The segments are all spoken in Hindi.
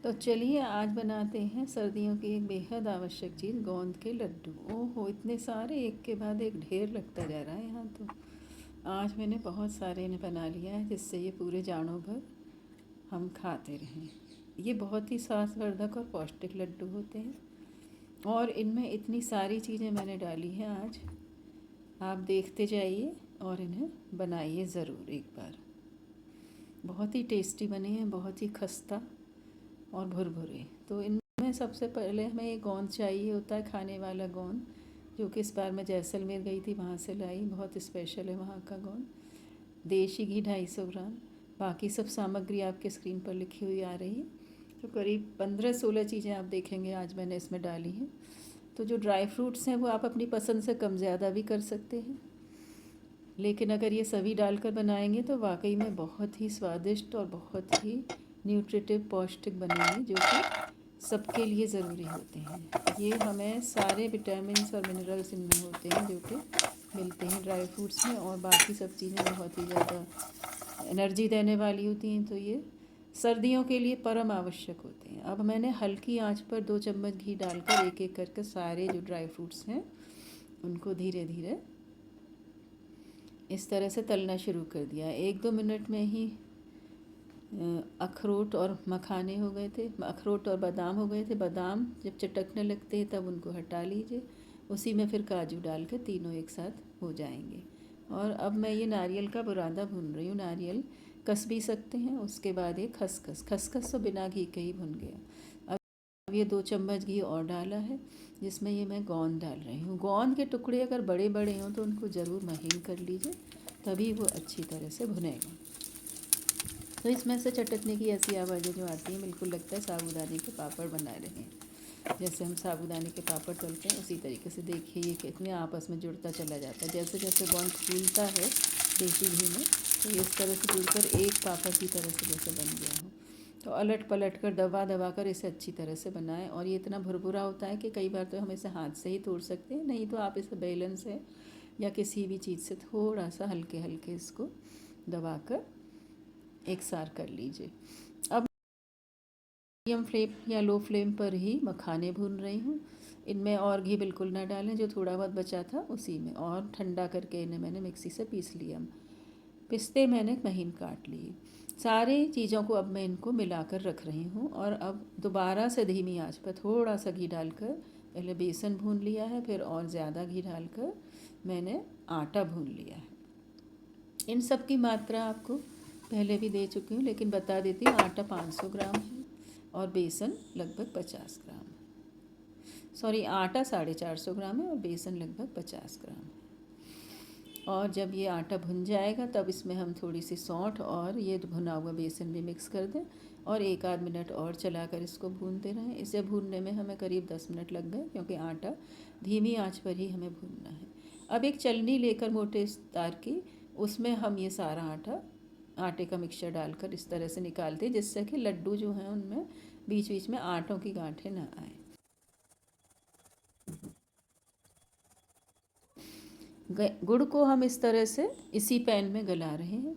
तो चलिए आज बनाते हैं सर्दियों की एक बेहद आवश्यक चीज़ गोंद के लड्डू। ओहो, इतने सारे एक के बाद एक ढेर लगता जा रहा है यहाँ तो। आज मैंने बहुत सारे इन्हें बना लिया है जिससे ये पूरे जाड़ों भर हम खाते रहें। ये बहुत ही स्वास्थ्यवर्धक और पौष्टिक लड्डू होते हैं और इनमें इतनी सारी चीज़ें मैंने डाली हैं आज। आप देखते जाइए और इन्हें बनाइए ज़रूर एक बार। बहुत ही टेस्टी बने हैं, बहुत ही खस्ता और भुरभुरे। तो इनमें सबसे पहले हमें ये गोंद चाहिए होता है, खाने वाला गोंद, जो कि इस बार मैं जैसलमेर गई थी वहाँ से लाई। बहुत स्पेशल है वहाँ का गोंद। देशी घी 250 ग्राम। बाकी सब सामग्री आपके स्क्रीन पर लिखी हुई आ रही है। तो करीब 15-16 चीज़ें आप देखेंगे आज मैंने इसमें डाली हैं। तो जो ड्राई फ्रूट्स हैं वो आप अपनी पसंद से कम ज़्यादा भी कर सकते हैं, लेकिन अगर ये सभी डालकर बनाएंगे तो वाकई में बहुत ही स्वादिष्ट और बहुत ही न्यूट्रिटिव पौष्टिक बनेंगे, जो कि सबके लिए ज़रूरी होते हैं। ये हमें सारे विटामिन्स और मिनरल्स इनमें होते हैं जो कि मिलते हैं ड्राई फ्रूट्स में, और बाकी सब चीज़ें बहुत ही ज़्यादा एनर्जी देने वाली होती हैं। तो ये सर्दियों के लिए परम आवश्यक होते हैं। अब मैंने हल्की आंच पर 2 चम्मच घी डालकर एक एक करके सारे जो ड्राई फ्रूट्स हैं उनको धीरे धीरे इस तरह से तलना शुरू कर दिया। 1-2 मिनट में ही अखरोट और मखाने हो गए थे, अखरोट और बादाम हो गए थे। बादाम जब चटकने लगते हैं तब उनको हटा लीजिए। उसी में फिर काजू डाल के तीनों एक साथ हो जाएंगे। और अब मैं ये नारियल का बुरादा भून रही हूँ। नारियल कस भी सकते हैं। उसके बाद ये खसखस तो बिना घी के ही भुन गया। अब ये 2 चम्मच घी और डाला है, जिसमें ये मैं गोंद डाल रही हूँ। गोंद के टुकड़े अगर बड़े बड़े हों तो उनको ज़रूर महीन कर लीजिए, तभी वो अच्छी तरह से भुनेगा। तो इसमें से चटकने की ऐसी आवाज़ें जो आती हैं, बिल्कुल लगता है साबूदाने के पापड़ बना रहे हैं। जैसे हम साबूदाने के पापड़ तलते हैं उसी तरीके से देखिए ये कितने आपस में जुड़ता चला जाता है। जैसे जैसे गोंद फूलता है देसी घी में, तो इस तरह से जुड़कर एक पापड़ की तरह से जैसे बन गया हो। तो अलट पलट कर दबा दबा कर इसे अच्छी तरह से बनाएं। और ये इतना भुरभुरा होता है कि कई बार तो हम इसे हाथ से ही तोड़ सकते हैं, नहीं तो आप इसे बेलन से या किसी भी चीज़ से थोड़ा सा हल्के हल्के इसको दबा कर एक सार कर लीजिए। अब मीडियम फ्लेम या लो फ्लेम पर ही मखाने भून रही हूँ। इनमें और घी बिल्कुल ना डालें, जो थोड़ा बहुत बचा था उसी में, और ठंडा करके इन्हें मैंने मिक्सी से पीस लिया। पिस्ते मैंने महीन काट लिए। सारी चीज़ों को अब मैं इनको मिलाकर रख रही हूँ। और अब दोबारा से धीमी आंच पर थोड़ा सा घी डालकर पहले बेसन भून लिया है, फिर और ज़्यादा घी डालकर मैंने आटा भून लिया है। इन सब की मात्रा आपको पहले भी दे चुकी हूँ, लेकिन बता देती हूँ। आटा 500 ग्राम है और बेसन लगभग 50 ग्राम है। सॉरी, आटा 450 ग्राम है और बेसन लगभग 50 ग्राम है। और जब ये आटा भुन जाएगा तब इसमें हम थोड़ी सी सौंठ और ये भुना हुआ बेसन भी मिक्स कर दें और 1-8 मिनट और चलाकर इसको भूनते रहें। इसे भूनने में हमें करीब 10 मिनट लग गए, क्योंकि आटा धीमी आंच पर ही हमें भूनना है। अब एक चलनी लेकर मोटे तार की, उसमें हम ये सारा आटे का मिक्सचर डालकर इस तरह से निकालते हैं, जिससे कि लड्डू जो हैं उनमें बीच बीच में आटों की गांठें ना आए। गुड़ को हम इस तरह से इसी पैन में गला रहे हैं।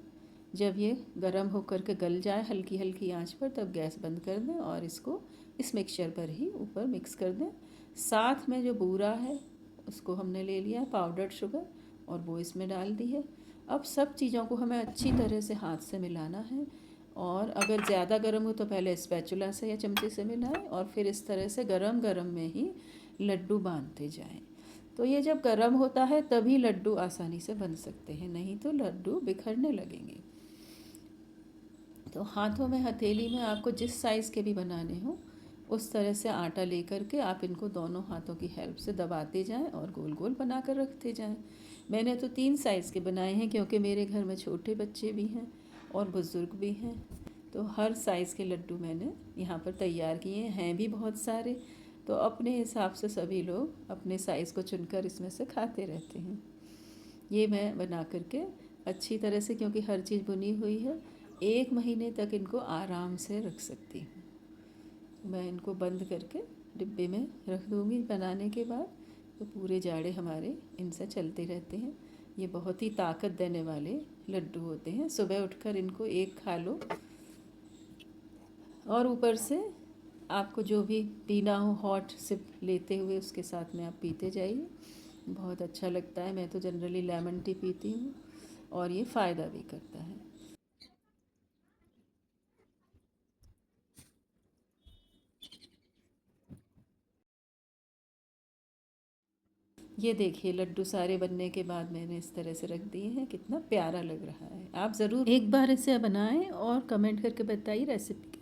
जब ये गर्म होकर के गल जाए हल्की हल्की आंच पर, तब गैस बंद कर दें और इसको इस मिक्सचर पर ही ऊपर मिक्स कर दें। साथ में जो बूरा है उसको हमने ले लिया, पाउडर्ड शुगर, और वो इसमें डाल दी है। अब सब चीज़ों को हमें अच्छी तरह से हाथ से मिलाना है। और अगर ज़्यादा गर्म हो तो पहले स्पैचुला से या चमचे से मिलाएं, और फिर इस तरह से गरम गरम में ही लड्डू बांधते जाएं। तो ये जब गर्म होता है तभी लड्डू आसानी से बन सकते हैं, नहीं तो लड्डू बिखरने लगेंगे। तो हाथों में, हथेली में आपको जिस साइज़ के भी बनाने हो उस तरह से आटा लेकर के आप इनको दोनों हाथों की हेल्प से दबाते जाएं और गोल गोल बना कर रखते जाएं। मैंने तो 3 साइज़ के बनाए हैं, क्योंकि मेरे घर में छोटे बच्चे भी हैं और बुज़ुर्ग भी हैं। तो हर साइज़ के लड्डू मैंने यहाँ पर तैयार किए हैं भी बहुत सारे। तो अपने हिसाब से सभी लोग अपने साइज़ को चुनकर इसमें से खाते रहते हैं। ये मैं बना करके अच्छी तरह से, क्योंकि हर चीज़ बुनी हुई है, 1 महीने तक इनको आराम से रख सकती हूँ। मैं इनको बंद करके डिब्बे में रख दूँगी बनाने के बाद, तो पूरे जाड़े हमारे इनसे चलते रहते हैं। ये बहुत ही ताकत देने वाले लड्डू होते हैं। सुबह उठकर इनको एक खा लो और ऊपर से आपको जो भी पीना हो हॉट सिप लेते हुए उसके साथ में आप पीते जाइए, बहुत अच्छा लगता है। मैं तो जनरली लेमन टी पीती हूँ और ये फ़ायदा भी करता है। ये देखिए लड्डू सारे बनने के बाद मैंने इस तरह से रख दिए हैं, कितना प्यारा लग रहा है। आप ज़रूर एक बार इसे बनाएं और कमेंट करके बताइए रेसिपी।